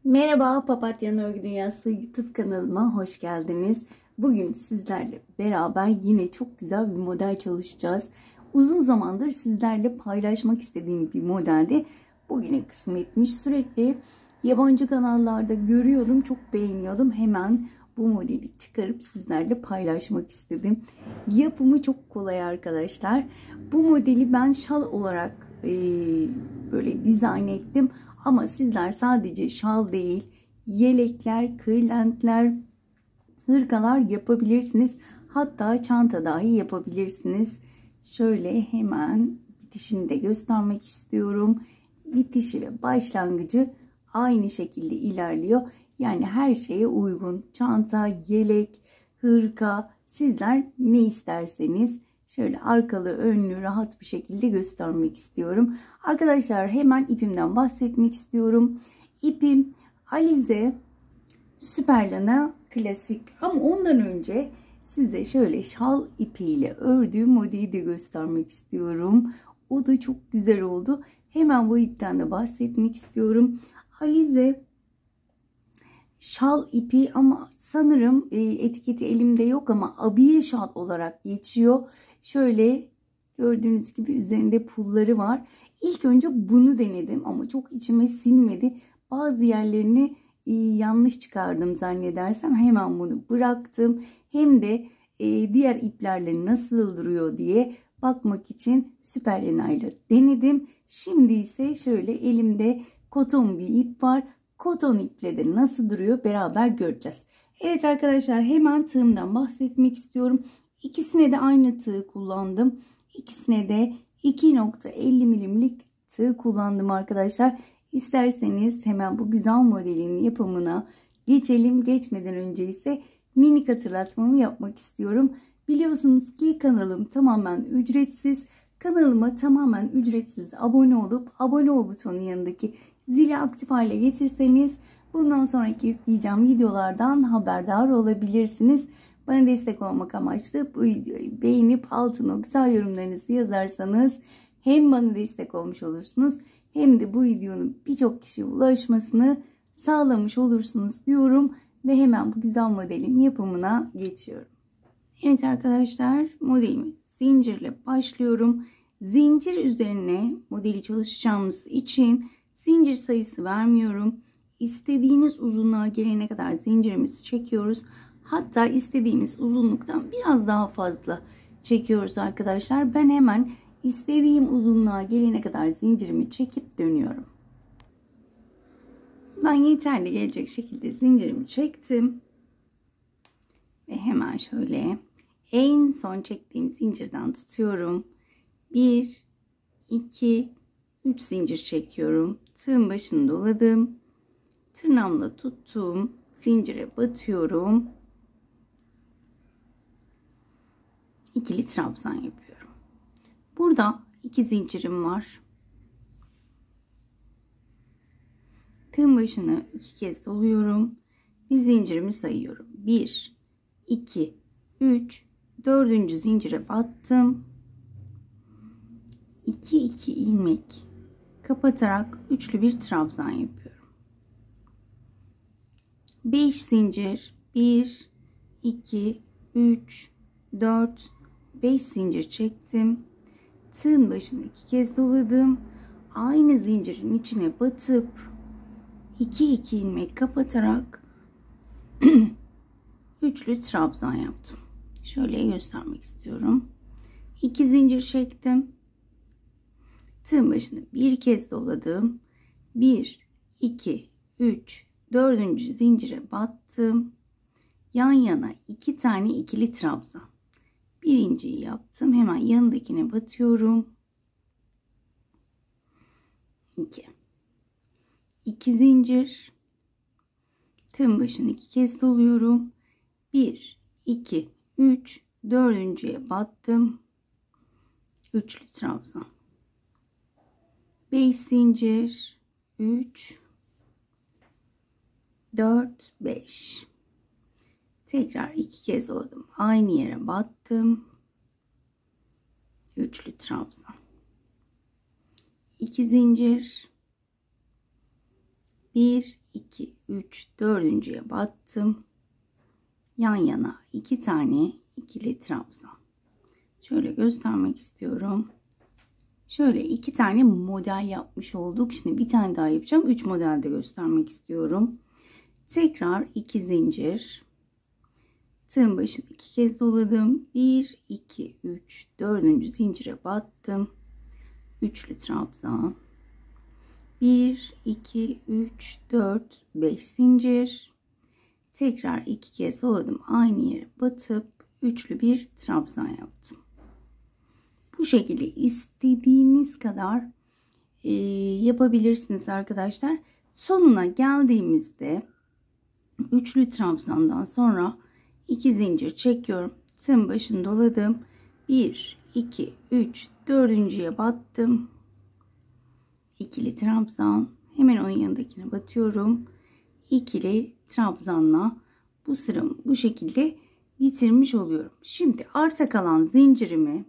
Merhaba, Papatyanın Örgü Dünyası YouTube kanalıma hoş geldiniz. Bugün sizlerle beraber yine çok güzel bir model çalışacağız. Uzun zamandır sizlerle paylaşmak istediğim bir modeldi. Bugüne kısmetmiş. Sürekli yabancı kanallarda görüyordum, çok beğeniyordum. Hemen bu modeli çıkarıp sizlerle paylaşmak istedim. Yapımı çok kolay arkadaşlar. Bu modeli ben şal olarak böyle dizayn ettim. Ama sizler sadece şal değil, yelekler, kırlentler, hırkalar yapabilirsiniz. Hatta çanta dahi yapabilirsiniz. Şöyle hemen bitişini de göstermek istiyorum. Bitişi ve başlangıcı aynı şekilde ilerliyor. Yani her şeye uygun. Çanta, yelek, hırka, sizler ne isterseniz şöyle arkalı önlü rahat bir şekilde göstermek istiyorum. Arkadaşlar hemen ipimden bahsetmek istiyorum. İpim Alize Süperlana Klasik, ama ondan önce size şöyle şal ipiyle ördüğüm modeli de göstermek istiyorum. O da çok güzel oldu. Hemen bu ipten de bahsetmek istiyorum. Alize şal ipi ama sanırım etiketi elimde yok ama abiye şal olarak geçiyor. Şöyle gördüğünüz gibi üzerinde pulları var. İlk önce bunu denedim ama çok içime sinmedi. Bazı yerlerini yanlış çıkardım zannedersem hemen bunu bıraktım. Hem de diğer iplerle nasıl duruyor diye bakmak için Süperlana ile denedim. Şimdi ise şöyle elimde koton bir ip var. Koton iple de nasıl duruyor beraber göreceğiz. Evet arkadaşlar, hemen tığımdan bahsetmek istiyorum. İkisine de aynı tığ kullandım. İkisine de 2.50 milimlik tığ kullandım arkadaşlar. İsterseniz hemen bu güzel modelin yapımına geçelim. Geçmeden önce ise minik hatırlatmamı yapmak istiyorum. Biliyorsunuz ki kanalım tamamen ücretsiz. Kanalıma tamamen ücretsiz abone olup abone ol butonun yanındaki zili aktif hale getirseniz bundan sonraki yükleyeceğim videolardan haberdar olabilirsiniz. Bana destek olmak amaçlı bu videoyu beğenip altına o güzel yorumlarınızı yazarsanız hem bana destek olmuş olursunuz hem de bu videonun birçok kişiye ulaşmasını sağlamış olursunuz diyorum ve hemen bu güzel modelin yapımına geçiyorum. Evet arkadaşlar, modelimi zincirle başlıyorum. Zincir üzerine modeli çalışacağımız için zincir sayısı vermiyorum. İstediğiniz uzunluğa gelene kadar zincirimizi çekiyoruz. Hatta istediğimiz uzunluktan biraz daha fazla çekiyoruz arkadaşlar. Ben hemen istediğim uzunluğa gelene kadar zincirimi çekip dönüyorum. Ben yeterli gelecek şekilde zincirimi çektim. Ve hemen şöyle en son çektiğim zincirden tutuyorum. 1, 2, 3 zincir çekiyorum. Tığın başını doladım. Tırnağımla tuttuğum zincire batıyorum. İkili trabzan yapıyorum. Burada 2 zincirim var. Tığın başını 2 kez doluyorum. Bir zincirimi sayıyorum. 1, 2, 3, 4. zincire battım. 2 2 ilmek kapatarak üçlü bir trabzan yapıyorum. 5 zincir, 1, 2, 3, 4, 5 zincir çektim. Tığın başını 2 kez doladım. Aynı zincirin içine batıp 2 2 ilmek kapatarak üçlü trabzan yaptım. Şöyle göstermek istiyorum. 2 zincir çektim. Tığın başını bir kez doladım. 1, 2, 3, 4. zincire battım. Yan yana 2 tane ikili trabzan. Birinciyi yaptım. Hemen yanındakine batıyorum. 2. 2 zincir. Tığın başını 2 kez doluyorum. 1, 2, 3, 4.'ye battım. Üçlü trabzan. 5 zincir, 3, 4, 5. Tekrar 2 kez doladım. Aynı yere battım. Üçlü trabzan. 2 zincir, 1 2 3 dördüncüye battım. Yan yana 2 tane ikili trabzan. Şöyle göstermek istiyorum. Şöyle 2 tane model yapmış olduk. Şimdi bir tane daha yapacağım. 3 modelde göstermek istiyorum. Tekrar 2 zincir. Tığın başını 2 kez doladım. 1 2 3 dördüncü zincire battım. Üçlü trabzan. 1 2 3 4 5 zincir. Tekrar 2 kez doladım. Aynı yere batıp üçlü bir trabzan yaptım. Bu şekilde istediğiniz kadar yapabilirsiniz arkadaşlar. Sonuna geldiğimizde üçlü trabzandan sonra 2 zincir çekiyorum. Tığın başını doladım. 1 2 3 dördüncüye battım. İkili trabzan. Hemen onun yanındakine batıyorum. İkili trabzanla bu sıramı bu şekilde bitirmiş oluyorum. Şimdi arta kalan zincirimi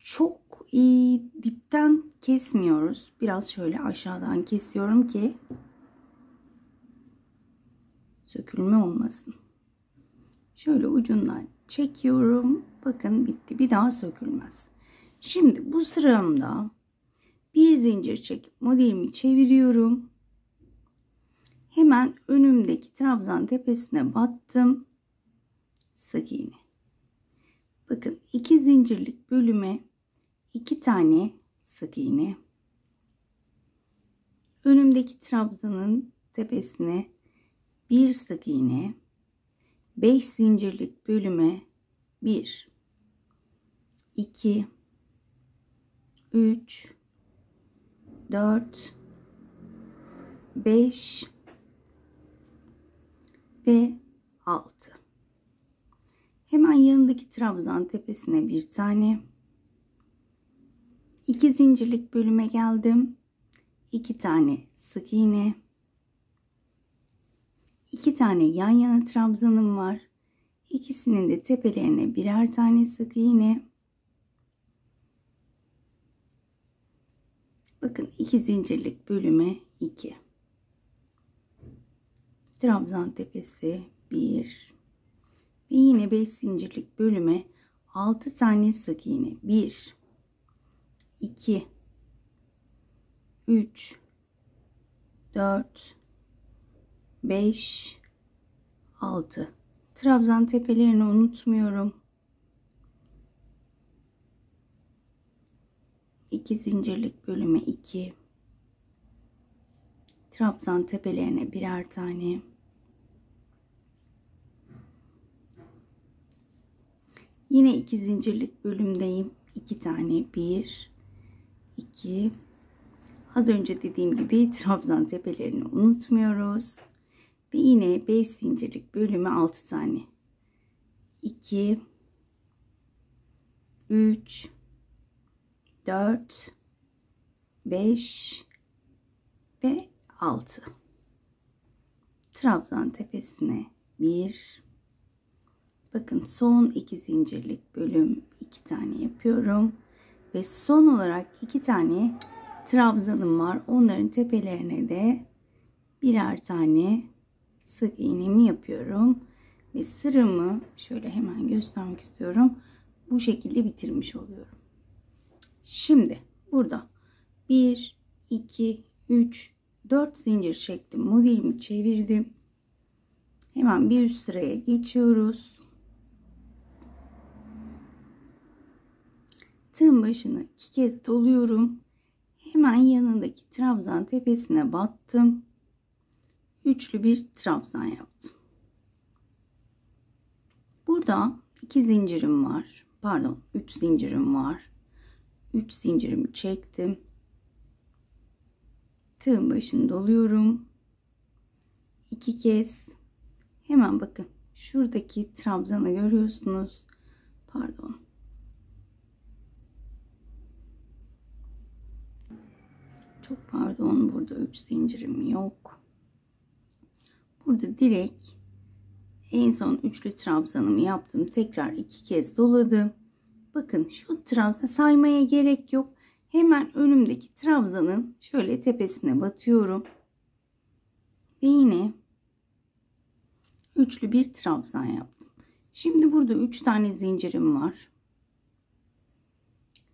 çok iyi dipten kesmiyoruz. Biraz şöyle aşağıdan kesiyorum ki sökülme olmasın. Şöyle ucundan çekiyorum. Bakın bitti. Bir daha sökülmez. Şimdi bu sıramda bir zincir çekip modelimi çeviriyorum. Hemen önümdeki trabzan tepesine battım. Sık iğne. Bakın 2 zincirlik bölüme 2 tane sık iğne. Önümdeki trabzanın tepesine bir sık iğne. 5 zincirlik bölüme 1 2 3 4 5 ve 6. Hemen yanındaki trabzan tepesine bir tane. 2 zincirlik bölüme geldim. 2 tane sık iğne. 2 tane yan yana trabzanım var. İkisinin de tepelerine birer tane sık iğne. Bakın 2 zincirlik bölüme 2. Trabzan tepesi 1. Ve yine 5 zincirlik bölüme 6 tane sık iğne. 1 2 3 4 5 6. Trabzan tepelerini unutmuyorum. 2 zincirlik bölüme 2. Trabzan tepelerine birer tane. Yine 2 zincirlik bölümdeyim. 2 tane 1 2. Az önce dediğim gibi trabzan tepelerini unutmuyoruz. Ve yine 5 zincirlik bölüme 6 tane. 2 3 4 5 ve 6. Trabzan tepesine 1. Bakın son 2 zincirlik bölüm 2 tane yapıyorum. Ve son olarak 2 tane trabzanım var. Onların tepelerine de birer tane sık iğnemi yapıyorum. Ve sıramı şöyle hemen göstermek istiyorum. Bu şekilde bitirmiş oluyorum. Şimdi burada 1, 2, 3, 4 zincir çektim. Modelimi çevirdim. Hemen bir üst sıraya geçiyoruz. Tığın başını 2 kez doluyorum. Hemen yanındaki trabzan tepesine battım. Üçlü bir trabzan yaptım. Burada 2 zincirim var. Pardon, 3 zincirim var. 3 zincirimi çektim. Tığın başını doluyorum. 2 kez. Hemen bakın şuradaki trabzanı görüyorsunuz. Pardon. Çok pardon, burada 3 zincirim yok. Burada direkt en son üçlü trabzanımı yaptım. Tekrar 2 kez doladım. Bakın şu trabzan saymaya gerek yok. Hemen önümdeki trabzanın şöyle tepesine batıyorum. Ve yine üçlü bir trabzan yaptım. Şimdi burada 3 tane zincirim var.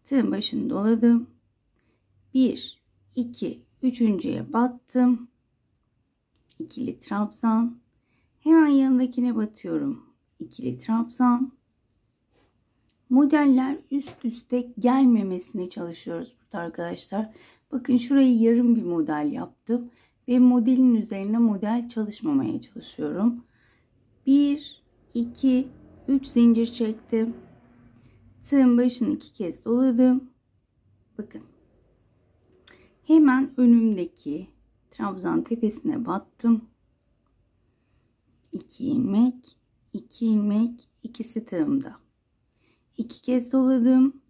Tığın başını doladım. 1, 2, üçüncüye battım. İkili trabzan. Hemen yanındakine batıyorum. İkili trabzan. Modeller üst üste gelmemesine çalışıyoruz burada arkadaşlar. Bakın şurayı yarım bir model yaptım. Ve modelin üzerine model çalışmamaya çalışıyorum. 1, 2, 3 zincir çektim. Tığın başını 2 kez doladım. Bakın. Hemen önümdeki trabzan tepesine battım. 2 ilmek, 2 ilmek, ikisi tığımda. 2 kez doladım.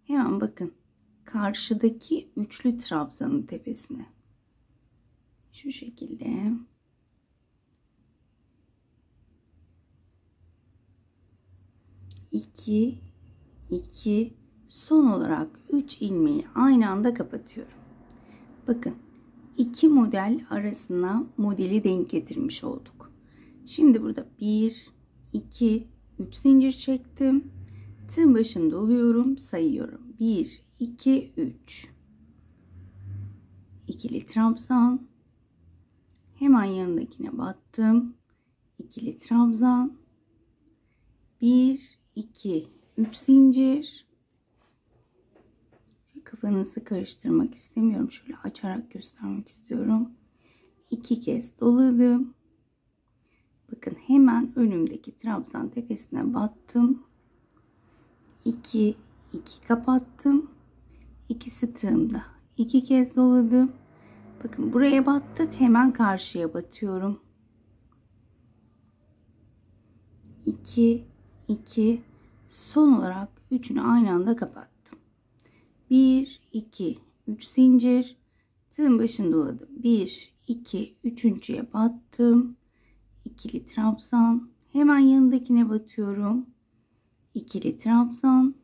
Hemen bakın. Karşıdaki üçlü trabzanın tepesine. Şu şekilde. İki, 2, son olarak 3 ilmeği aynı anda kapatıyorum. Bakın 2 model arasına modeli denk getirmiş olduk. Şimdi burada 1, 2, 3 zincir çektim. Tığın başını doluyorum, sayıyorum. 1, 2, 3. İkili trabzan. Hemen yanındakine battım. İkili trabzan. 1, 2, 3 zincir. Kafanızı karıştırmak istemiyorum. Şöyle açarak göstermek istiyorum. 2 kez doladım. Bakın hemen önümdeki trabzan tepesine battım. 2, 2 kapattım. İkisi tığımda. 2 kez doladım. Bakın buraya battık. Hemen karşıya batıyorum. 2, 2, son olarak üçünü aynı anda kapattım. 1, 2, 3 zincir. Tığın başını doladım. 1, 2, üçüncüye battım. İkili trabzan. Hemen yanındakine batıyorum. İkili trabzan.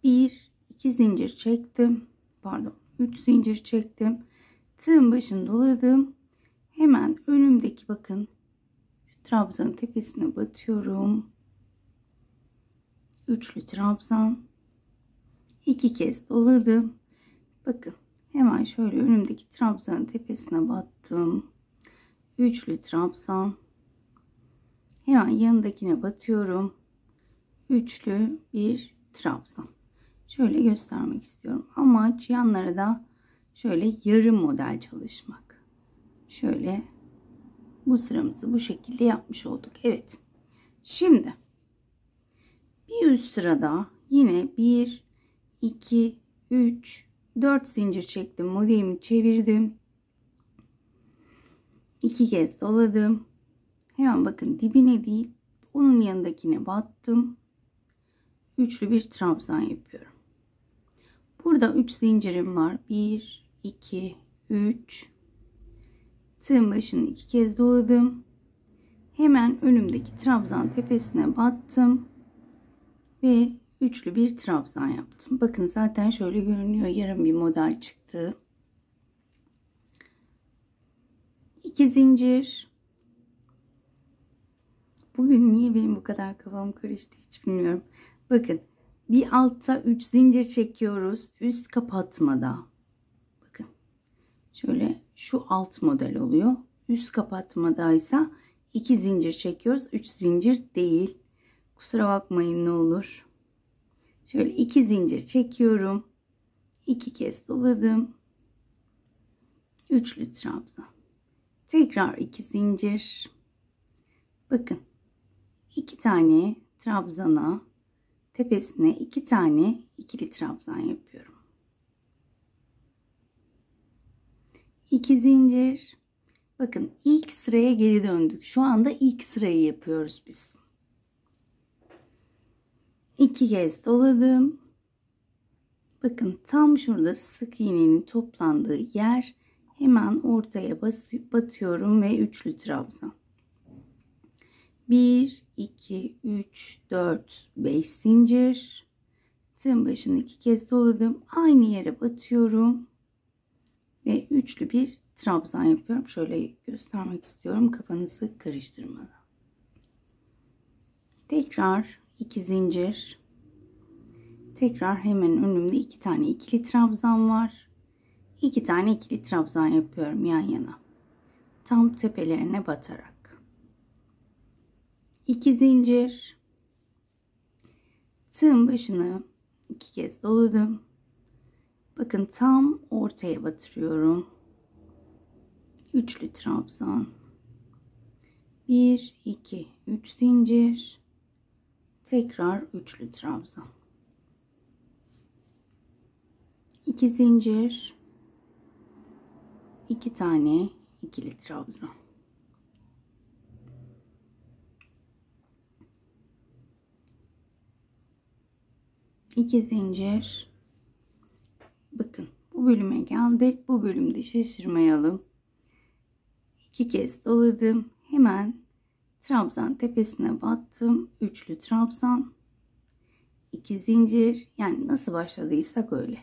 1, 2 zincir çektim. Pardon, 3 zincir çektim. Tığın başını doladım. Hemen önümdeki bakın şu trabzanın tepesine batıyorum. Üçlü trabzan. 2 kez doladım. Bakın hemen şöyle önümdeki trabzanın tepesine battım. Üçlü trabzan. Hemen yanındakine batıyorum. Üçlü bir trabzan. Şöyle göstermek istiyorum. Amaç yanlara da şöyle yarım model çalışmak. Şöyle bu sıramızı bu şekilde yapmış olduk. Evet. Şimdi bir üst sırada yine 1, 2, 3, 4 zincir çektim. Modelimi çevirdim. 2 kez doladım. Hemen bakın dibine değil, onun yanındakine battım. Üçlü bir trabzan yapıyorum. Burada 3 zincirim var. 1, 2, 3. Tığın başını 2 kez doladım. Hemen önümdeki trabzan tepesine battım. Ve üçlü bir trabzan yaptım. Bakın zaten şöyle görünüyor. Yarım bir model çıktı. 2 zincir. Bugün niye benim bu kadar kafam karıştı hiç bilmiyorum. Bakın bir altta 3 zincir çekiyoruz. Üst kapatmada. Bakın şöyle şu alt model oluyor. Üst kapatmadaysa 2 zincir çekiyoruz. 3 zincir değil. Kusura bakmayın ne olur. Şöyle 2 zincir çekiyorum. 2 kez doladım. Üçlü trabzan. Tekrar 2 zincir. Bakın 2 tane trabzana tepesine 2 tane ikili trabzan yapıyorum. 2 zincir. Bakın ilk sıraya geri döndük. Şu anda ilk sırayı yapıyoruz biz. 2 kez doladım. Bakın tam şurada sık iğnenin toplandığı yer, hemen ortaya batıyorum ve üçlü trabzan. 1, 2, 3, 4, 5 zincir. Tığın başını 2 kez doladım. Aynı yere batıyorum. Ve üçlü bir trabzan yapıyorum. Şöyle göstermek istiyorum. Kafanızı karıştırmadan. Tekrar 2 zincir. Tekrar hemen önümde 2 tane ikili trabzan var. 2 tane ikili trabzan yapıyorum yan yana. Tam tepelerine batarak. 2 zincir. Tığın başını 2 kez doladım. Bakın tam ortaya batırıyorum. Üçlü trabzan. 1 2 3 zincir. Tekrar üçlü trabzan. 2 zincir. 2 tane ikili trabzan. İki zincir. Bakın bu bölüme geldik. Bu bölümde şaşırmayalım. 2 kez doladım. Hemen trabzan tepesine battım. Üçlü trabzan. 2 zincir. Yani nasıl başladıysak öyle.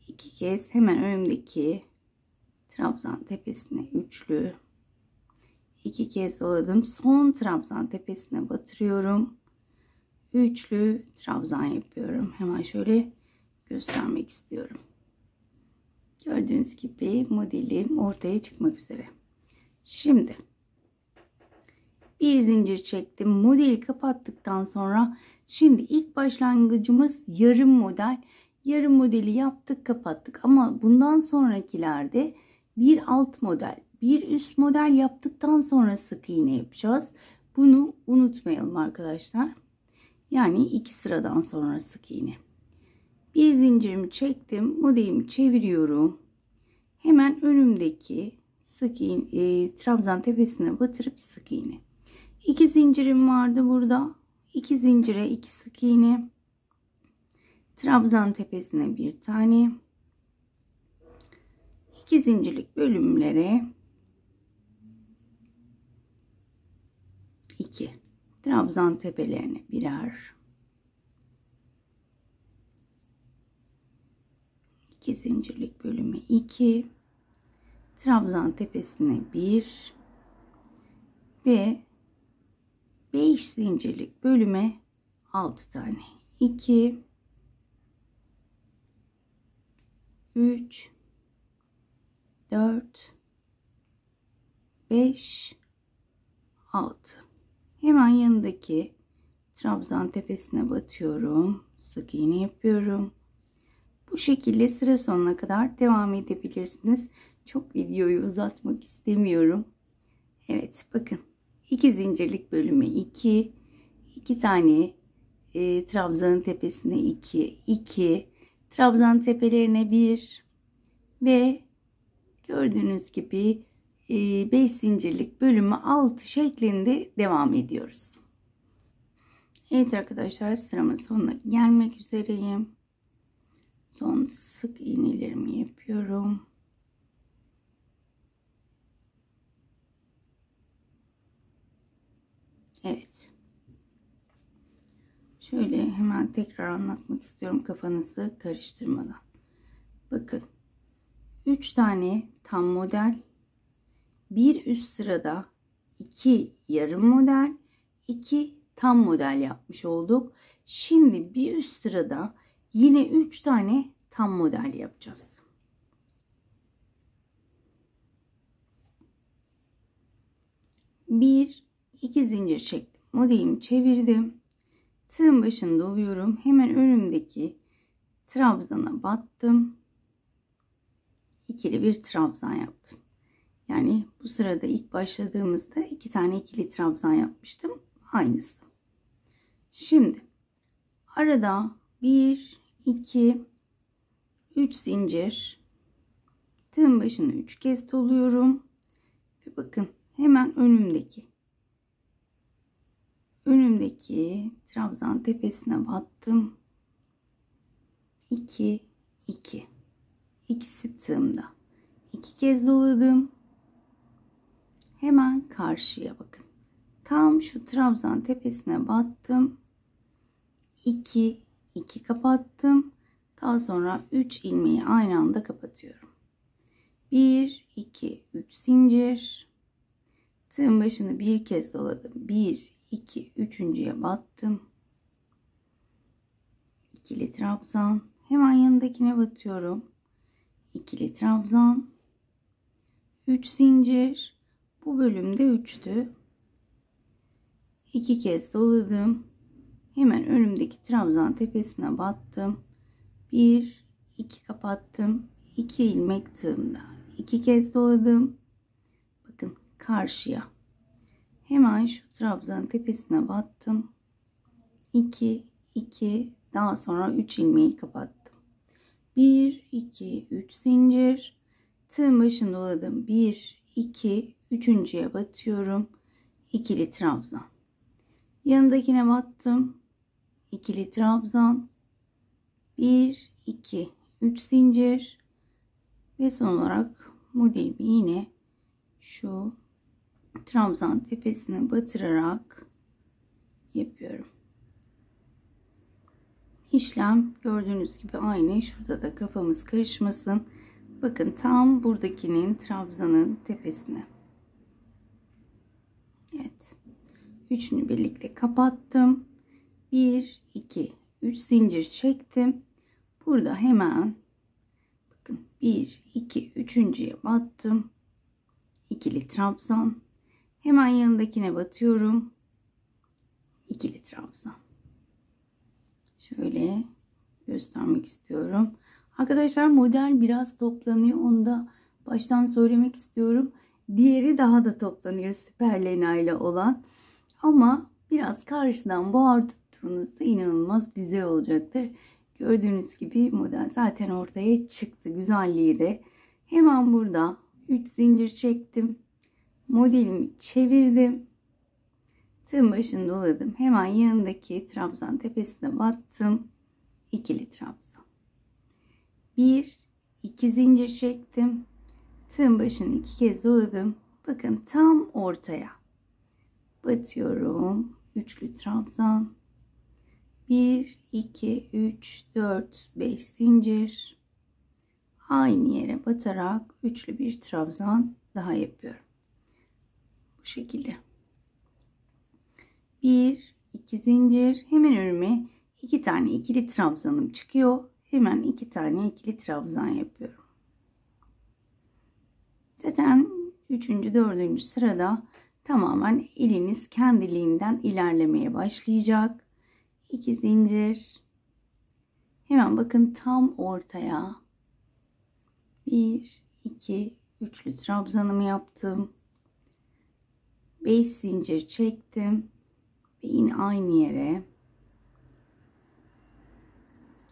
2 kez hemen önümdeki trabzan tepesine üçlü. 2 kez doladım. Son trabzan tepesine batırıyorum. Üçlü trabzan yapıyorum. Hemen şöyle göstermek istiyorum. Gördüğünüz gibi modelim ortaya çıkmak üzere. Şimdi bir zincir çektim. Modeli kapattıktan sonra şimdi ilk başlangıcımız yarım model. Yarım modeli yaptık, kapattık. Ama bundan sonrakilerde bir alt model, bir üst model yaptıktan sonra sık iğne yapacağız. Bunu unutmayalım arkadaşlar. Yani 2 sıradan sonra sık iğne. Bir zincirimi çektim. Modelimi çeviriyorum. Hemen önümdeki sık iğne, trabzan tepesine batırıp sık iğne. 2 zincirim vardı burada. 2 zincire 2 sık iğne. Trabzan tepesine bir tane. 2 zincirlik bölümlere 2. Trabzan tepelerine birer. 2 zincirlik bölüme 2. Trabzan tepesine 1 ve 5 zincirlik bölüme 6 tane. 2 3 4 5 6. Hemen yanındaki trabzan tepesine batıyorum. Sık iğne yapıyorum. Bu şekilde sıra sonuna kadar devam edebilirsiniz. Çok videoyu uzatmak istemiyorum. Evet, bakın 2 zincirlik bölüme 2 tane trabzanın tepesine 2 trabzan tepelerine 1 ve gördüğünüz gibi 5 zincirlik bölümü 6 şeklinde devam ediyoruz. Evet arkadaşlar, sıramın sonuna gelmek üzereyim. Son sık iğnelerimi yapıyorum. Evet. Şöyle hemen tekrar anlatmak istiyorum kafanızı karıştırmadan. Bakın 3 tane tam model, bir üst sırada 2 yarım model, 2 tam model yapmış olduk. Şimdi bir üst sırada yine 3 tane tam model yapacağız. Bir, 2 zincir çektim. Modelimi çevirdim. Tığın başını doluyorum. Hemen önümdeki trabzana battım. İkili bir trabzan yaptım. Yani bu sırada ilk başladığımızda 2 tane ikili trabzan yapmıştım. Aynısı. Şimdi arada 1 2 3 zincir, tığın başını 3 kez doluyorum ve bakın hemen önümdeki trabzan tepesine battım. 2 2 ikisi tığımda 2 kez doladım. Hemen karşıya bakın, tam şu trabzan tepesine battım. 2 2 kapattım. Daha sonra 3 ilmeği aynı anda kapatıyorum. 1 2 3 zincir. Tığın başını bir kez doladım. 1 2 üçüncüye battım. İkili trabzan. Hemen yanındakine batıyorum. İkili trabzan. 3 zincir. Bu bölümde 3'tü. 2 kez doladım. Hemen önümdeki trabzan tepesine battım. 1 2 kapattım. 2 ilmek tığımda. 2 kez doladım. Bakın karşıya. Hemen şu trabzan tepesine battım. 2 2 daha sonra 3 ilmeği kapattım. 1 2 3 zincir. Tığın başını doladım. 1 2 üçüncüye batıyorum. İkili trabzan. Yanındakine battım. İkili trabzan. 1 2 3 zincir ve son olarak modelimi yine şu trabzan tepesine batırarak yapıyorum. İşlem gördüğünüz gibi aynı. Şurada da kafamız karışmasın. Bakın tam buradakinin trabzanın tepesine. Evet. Üçünü birlikte kapattım. 1 2 3 zincir çektim. Burada hemen bakın 1 2 üçüncüye battım. İkili trabzan. Hemen yanındakine batıyorum. İkili trabzan. Şöyle göstermek istiyorum. Arkadaşlar model biraz toplanıyor. Onu da baştan söylemek istiyorum. Diğeri daha da toplanıyor. Süper Lena ile olan. Ama biraz karşıdan buhar tuttuğunuzda inanılmaz güzel olacaktır. Gördüğünüz gibi model zaten ortaya çıktı. Güzelliği de. Hemen burada 3 zincir çektim. Modelimi çevirdim. Tığın başını doladım. Hemen yanındaki trabzan tepesine battım. İkili trabzan. 1 2 zincir çektim. Tığın başını 2 kez doladım. Bakın tam ortaya batıyorum. Üçlü trabzan. 1 2 3 4 5 zincir. Aynı yere batarak üçlü bir trabzan daha yapıyorum. Bu şekilde. 1 2 zincir. Hemen önüme 2 tane ikili trabzanım çıkıyor. Hemen 2 tane ikili trabzan yapıyorum. Zaten 3. 4. sırada tamamen eliniz kendiliğinden ilerlemeye başlayacak. 2 zincir. Hemen bakın tam ortaya 1 2 üçlü trabzanımı yaptım. 5 zincir çektim ve yine aynı yere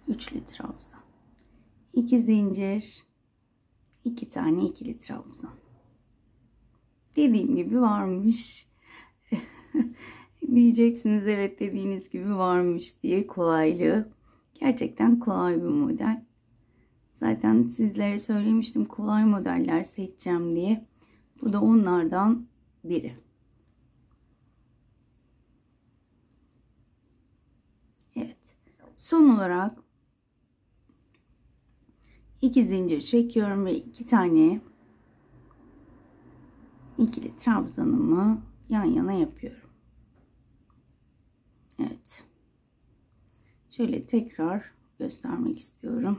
üçlü trabzan. 2 zincir, 2 tane ikili trabzan. Dediğim gibi varmış. Diyeceksiniz evet, dediğiniz gibi varmış diye. Kolaylığı. Gerçekten kolay bir model. Zaten sizlere söylemiştim kolay modeller seçeceğim diye. Bu da onlardan biri. Evet. Son olarak 2 zincir çekiyorum ve 2 tane ikili trabzanımı yan yana yapıyorum. Evet. Şöyle tekrar göstermek istiyorum.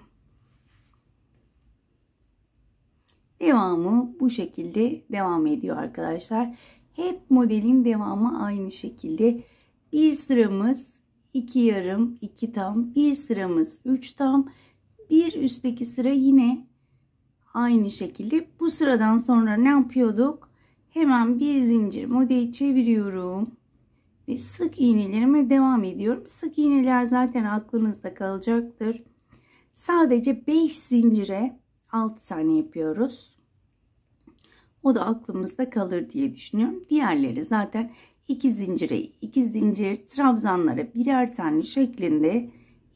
Devamı bu şekilde devam ediyor arkadaşlar. Hep modelin devamı aynı şekilde. Bir sıramız 2 yarım, 2 tam, bir sıramız 3 tam, bir üstteki sıra yine aynı şekilde. Bu sıradan sonra ne yapıyorduk? Hemen bir zincir modeli çeviriyorum ve sık iğnelerime devam ediyorum. Sık iğneler zaten aklınızda kalacaktır. Sadece 5 zincire 6 tane yapıyoruz. O da aklımızda kalır diye düşünüyorum. Diğerleri zaten 2 zincire 2 zincir, trabzanlara birer tane şeklinde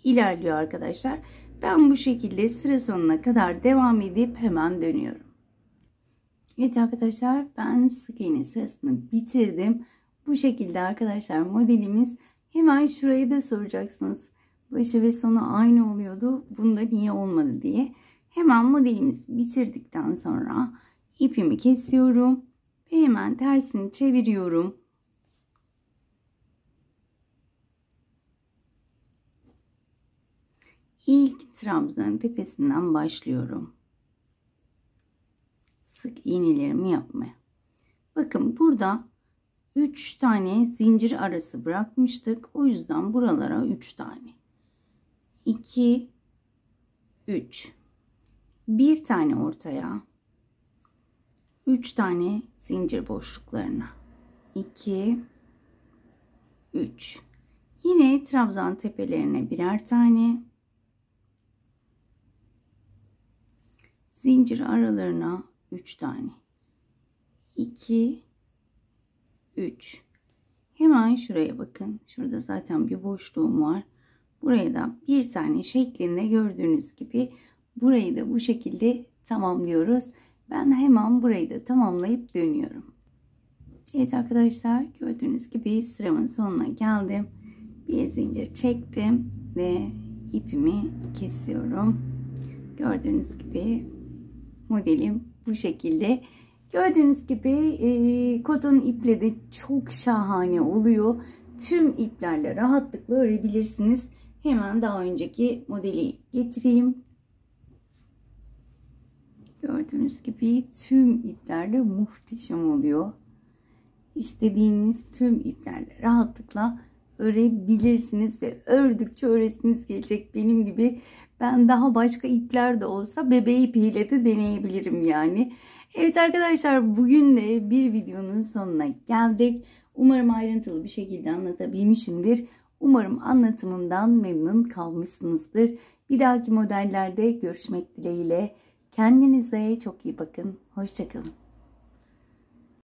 ilerliyor arkadaşlar. Ben bu şekilde sıra sonuna kadar devam edip hemen dönüyorum. Evet arkadaşlar, ben sık iğne sırasını bitirdim. Bu şekilde arkadaşlar modelimiz. Hemen şurayı da soracaksınız. başı ve sonu aynı oluyordu. Bunda niye olmadı diye. Hemen modelimizi bitirdikten sonra ipimi kesiyorum ve hemen tersini çeviriyorum. İlk trabzanın tepesinden başlıyorum. Sık iğnelerimi yapmaya. Bakın burada 3 tane zincir arası bırakmıştık. O yüzden buralara 3 tane. 2 3 bir tane ortaya. 3 tane zincir boşluklarına. 2 3 yine trabzan tepelerine birer tane. Zincir aralarına 3 tane. 2 3 hemen şuraya bakın. Şurada zaten bir boşluğum var. Buraya da bir tane şeklinde gördüğünüz gibi burayı da bu şekilde tamamlıyoruz. Ben hemen burayı da tamamlayıp dönüyorum. Evet arkadaşlar, gördüğünüz gibi sıramın sonuna geldim. Bir zincir çektim ve ipimi kesiyorum. Gördüğünüz gibi modelim bu şekilde. Gördüğünüz gibi koton iple de çok şahane oluyor. Tüm iplerle rahatlıkla örebilirsiniz. Hemen daha önceki modeli getireyim. Gördüğünüz gibi tüm iplerle muhteşem oluyor. İstediğiniz tüm iplerle rahatlıkla örebilirsiniz ve ördükçe öresiniz gelecek benim gibi. Ben daha başka ipler de olsa bebe ipiyle de deneyebilirim yani. Evet arkadaşlar, bugün de bir videonun sonuna geldik. Umarım ayrıntılı bir şekilde anlatabilmişimdir. Umarım anlatımımdan memnun kalmışsınızdır. Bir dahaki modellerde görüşmek dileğiyle. Kendinize çok iyi bakın. Hoşça kalın.